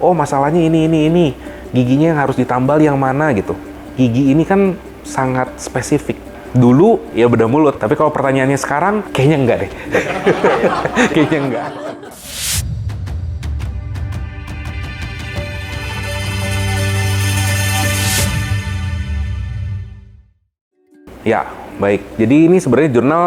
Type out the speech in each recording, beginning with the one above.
oh masalahnya ini, giginya yang harus ditambal yang mana gitu. Gigi ini kan sangat spesifik. Dulu ya bedah mulut, tapi kalau pertanyaannya sekarang kayaknya enggak deh. Kayaknya enggak. Ya, baik. Jadi ini sebenarnya jurnal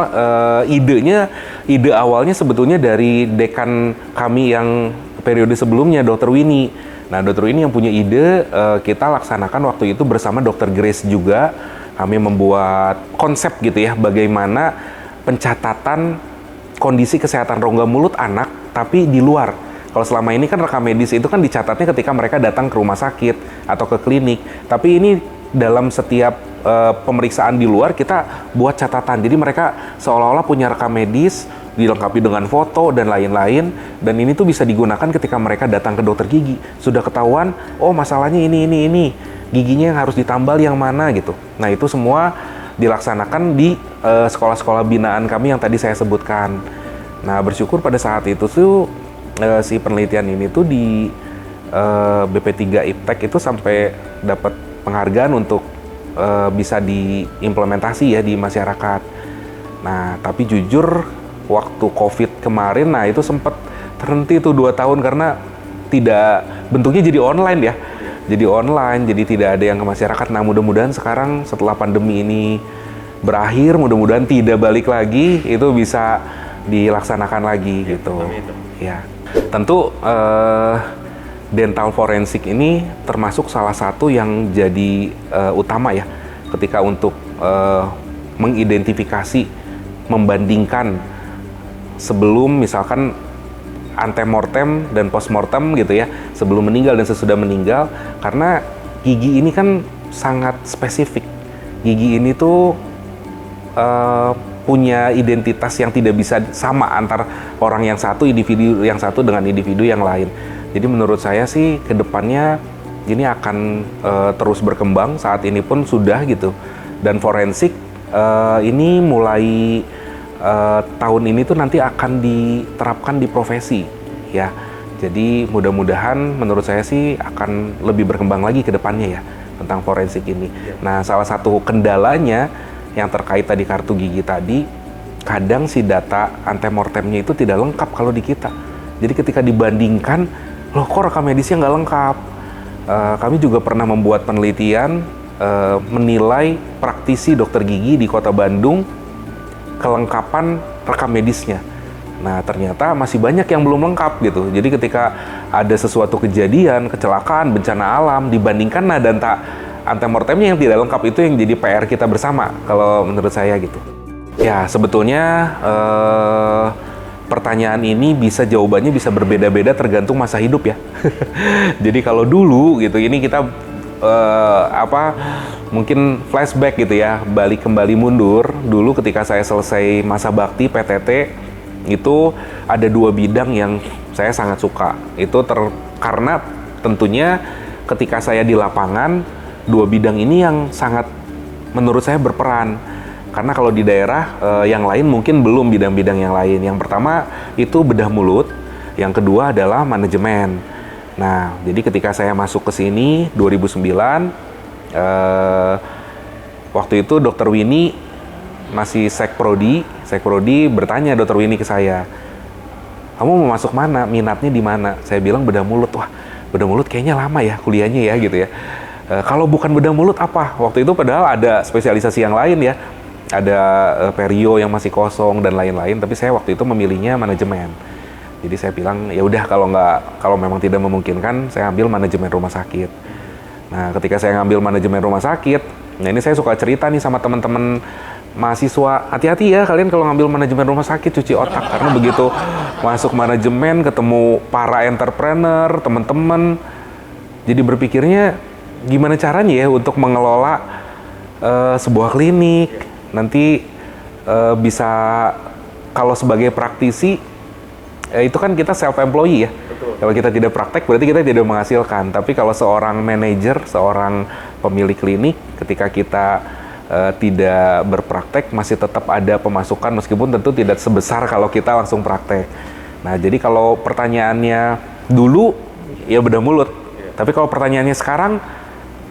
ide awalnya sebetulnya dari dekan kami yang periode sebelumnya, Dr. Winnie. Nah, Dr. Winnie yang punya ide, kita laksanakan waktu itu bersama Dr. Grace juga. Kami membuat konsep gitu ya, bagaimana pencatatan kondisi kesehatan rongga mulut anak, tapi di luar. Kalau selama ini kan rekam medis itu kan dicatatnya ketika mereka datang ke rumah sakit atau ke klinik. Tapi ini dalam setiap pemeriksaan di luar kita buat catatan. Jadi mereka seolah-olah punya rekam medis, dilengkapi dengan foto dan lain-lain. Dan ini tuh bisa digunakan ketika mereka datang ke dokter gigi. Sudah ketahuan, oh masalahnya ini. Giginya yang harus ditambal yang mana gitu. Nah itu semua dilaksanakan di sekolah-sekolah binaan kami yang tadi saya sebutkan. Nah bersyukur pada saat itu tuh si penelitian ini tuh di BP3 IPTEK itu sampai dapat penghargaan untuk bisa diimplementasi ya di masyarakat. Nah tapi jujur waktu COVID kemarin, nah itu sempat terhenti tuh 2 tahun karena bentuknya jadi online ya. Jadi online, jadi tidak ada yang ke masyarakat. Nah mudah-mudahan sekarang setelah pandemi ini berakhir, mudah-mudahan tidak balik lagi, itu bisa dilaksanakan lagi gitu. Ya, tentu dental forensik ini termasuk salah satu yang jadi utama ya, ketika untuk mengidentifikasi, membandingkan sebelum misalkan antemortem dan postmortem gitu ya, sebelum meninggal dan sesudah meninggal, karena gigi ini kan sangat spesifik. Gigi ini tuh punya identitas yang tidak bisa sama antar orang yang satu, individu yang satu dengan individu yang lain. Jadi menurut saya sih kedepannya ini akan terus berkembang, saat ini pun sudah gitu. Dan forensik ini mulai tahun ini tuh nanti akan diterapkan di profesi ya. Jadi mudah-mudahan menurut saya sih akan lebih berkembang lagi ke depannya ya tentang forensik ini. Nah, salah satu kendalanya yang terkait tadi kartu gigi tadi, kadang si data antemortemnya itu tidak lengkap kalau di kita. Jadi ketika dibandingkan, loh kok rekam medisnya nggak lengkap. Kami juga pernah membuat penelitian menilai praktisi dokter gigi di Kota Bandung kelengkapan rekam medisnya. Nah ternyata masih banyak yang belum lengkap gitu. Jadi ketika ada sesuatu kejadian, kecelakaan, bencana alam, dibandingkan data antemortemnya yang tidak lengkap, itu yang jadi PR kita bersama kalau menurut saya gitu. Ya sebetulnya pertanyaan ini jawabannya bisa berbeda-beda tergantung masa hidup ya. Jadi kalau dulu gitu, ini kita mungkin flashback gitu ya, balik kembali mundur. Dulu ketika saya selesai masa bakti PTT, itu ada 2 bidang yang saya sangat suka. Itu karena tentunya ketika saya di lapangan, 2 bidang ini yang sangat menurut saya berperan. Karena kalau di daerah yang lain mungkin belum bidang-bidang yang lain. Yang pertama itu bedah mulut, yang kedua adalah manajemen. Nah, jadi ketika saya masuk ke sini 2009, waktu itu Dr. Winnie masih Sekprodi bertanya Dr. Winnie ke saya, kamu mau masuk mana? Minatnya di mana? Saya bilang bedah mulut. Wah, bedah mulut kayaknya lama ya kuliahnya ya gitu ya. Kalau bukan bedah mulut apa? Waktu itu padahal ada spesialisasi yang lain ya. Ada perio yang masih kosong dan lain-lain, tapi saya waktu itu memilihnya manajemen. Jadi saya bilang ya udah, kalau memang tidak memungkinkan saya ambil manajemen rumah sakit. Nah, ketika saya ngambil manajemen rumah sakit, nah ini saya suka cerita nih sama teman-teman mahasiswa, hati-hati ya kalian kalau ngambil manajemen rumah sakit, cuci otak, karena begitu masuk manajemen ketemu para entrepreneur, teman-teman, jadi berpikirnya gimana caranya ya untuk mengelola sebuah klinik, nanti bisa kalau sebagai praktisi itu kan kita self-employee ya. Betul. Kalau kita tidak praktek berarti kita tidak menghasilkan. Tapi kalau seorang manajer, seorang pemilik klinik, ketika kita tidak berpraktek masih tetap ada pemasukan, meskipun tentu tidak sebesar kalau kita langsung praktek. Nah jadi kalau pertanyaannya dulu ya bedah mulut. Tapi kalau pertanyaannya sekarang,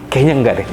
kayaknya enggak deh.